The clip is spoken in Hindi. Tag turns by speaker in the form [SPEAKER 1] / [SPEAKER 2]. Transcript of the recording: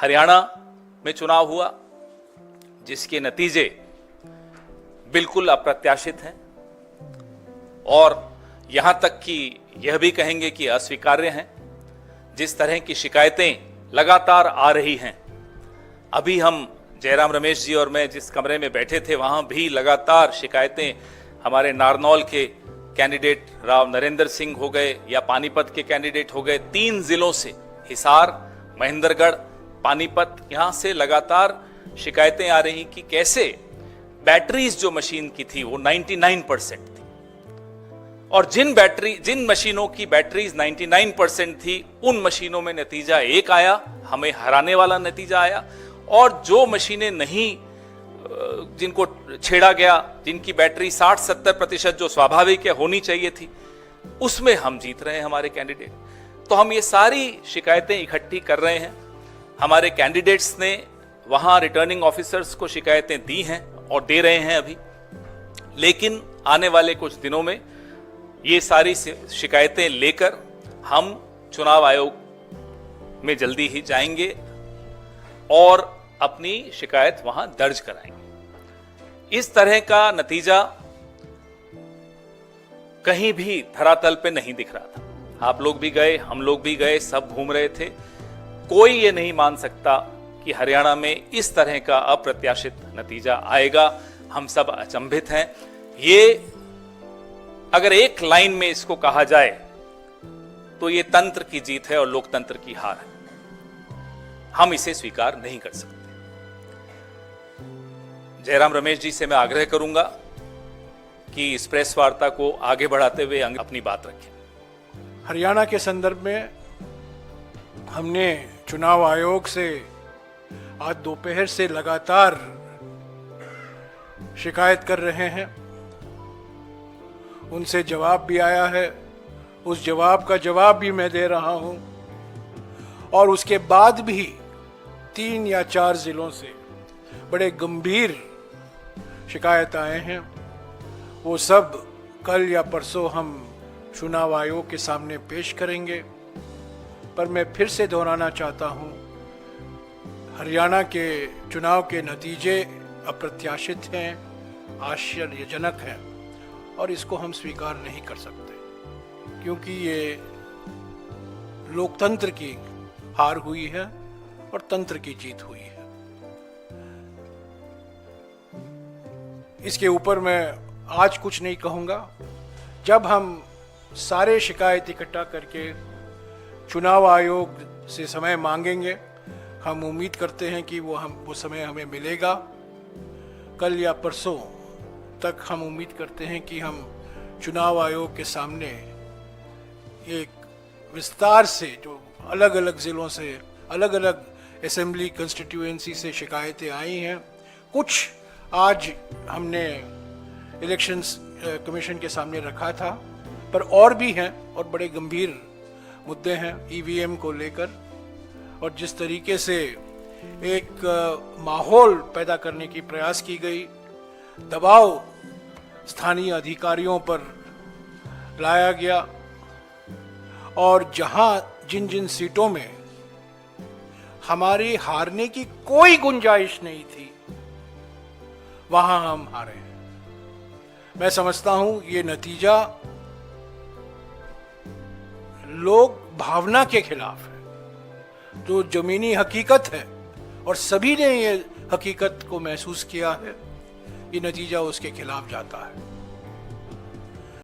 [SPEAKER 1] हरियाणा में चुनाव हुआ जिसके नतीजे बिल्कुल अप्रत्याशित हैं और यहां तक कि यह भी कहेंगे कि अस्वीकार्य हैं। जिस तरह की शिकायतें लगातार आ रही हैं, अभी हम जयराम रमेश जी और मैं जिस कमरे में बैठे थे वहां भी लगातार शिकायतें हमारे नारनौल के कैंडिडेट राव नरेंद्र सिंह हो गए या पानीपत के कैंडिडेट हो गए, 3 जिलों से हिसार, महेंद्रगढ़, पानीपत, यहां से लगातार शिकायतें आ रही कि कैसे बैटरीज जो मशीन की थी वो 99% थी और जिन मशीनों की बैटरीज 99% थी उन मशीनों में नतीजा एक आया, हमें हराने वाला नतीजा आया, और जो मशीनें नहीं जिनको छेड़ा गया, जिनकी बैटरी 60-70% जो स्वाभाविक है होनी चाहिए थी, उसमें हम जीत रहे हैं हमारे कैंडिडेट। तो हम ये सारी शिकायतें इकट्ठी कर रहे हैं। हमारे कैंडिडेट्स ने वहां रिटर्निंग ऑफिसर्स को शिकायतें दी हैं और दे रहे हैं अभी, लेकिन आने वाले कुछ दिनों में ये सारी शिकायतें लेकर हम चुनाव आयोग में जल्दी ही जाएंगे और अपनी शिकायत वहां दर्ज कराएंगे। इस तरह का नतीजा कहीं भी धरातल पे नहीं दिख रहा था। आप लोग भी गए, हम लोग भी गए, सब घूम रहे थे। कोई ये नहीं मान सकता कि हरियाणा में इस तरह का अप्रत्याशित नतीजा आएगा। हम सब अचंभित हैं। ये अगर एक लाइन में इसको कहा जाए तो ये तंत्र की जीत है और लोकतंत्र की हार है। हम इसे स्वीकार नहीं कर सकते। जयराम रमेश जी से मैं आग्रह करूंगा कि इस प्रेस वार्ता को आगे बढ़ाते हुए अपनी बात रखें।
[SPEAKER 2] हरियाणा के संदर्भ में हमने चुनाव आयोग से आज दोपहर से लगातार शिकायत कर रहे हैं। उनसे जवाब भी आया है, उस जवाब का जवाब भी मैं दे रहा हूं, और उसके बाद भी 3 या 4 जिलों से बड़े गंभीर शिकायत आए हैं। वो सब कल या परसों हम चुनाव आयोग के सामने पेश करेंगे। पर मैं फिर से दोहराना चाहता हूं, हरियाणा के चुनाव के नतीजे अप्रत्याशित हैं, आश्चर्यजनक हैं, और इसको हम स्वीकार नहीं कर सकते, क्योंकि ये लोकतंत्र की हार हुई है और तंत्र की जीत हुई है। इसके ऊपर मैं आज कुछ नहीं कहूंगा। जब हम सारे शिकायत इकट्ठा करके चुनाव आयोग से समय मांगेंगे, हम उम्मीद करते हैं कि वो समय हमें मिलेगा। कल या परसों तक हम उम्मीद करते हैं कि हम चुनाव आयोग के सामने एक विस्तार से जो अलग अलग ज़िलों से, अलग अलग असेंबली कंस्टिट्यूएंसी से शिकायतें आई हैं, कुछ आज हमने इलेक्शंस कमीशन के सामने रखा था, पर और भी हैं और बड़े गंभीर मुद्दे हैं ईवीएम को लेकर, और जिस तरीके से एक माहौल पैदा करने की प्रयास की गई, दबाव स्थानीय अधिकारियों पर लाया गया, और जहां जिन जिन सीटों में हमारी हारने की कोई गुंजाइश नहीं थी वहां हम हारे। मैं समझता हूं ये नतीजा लोक भावना के खिलाफ है, जो जमीनी हकीकत है, और सभी ने ये हकीकत को महसूस किया है। ये नतीजा उसके खिलाफ जाता है।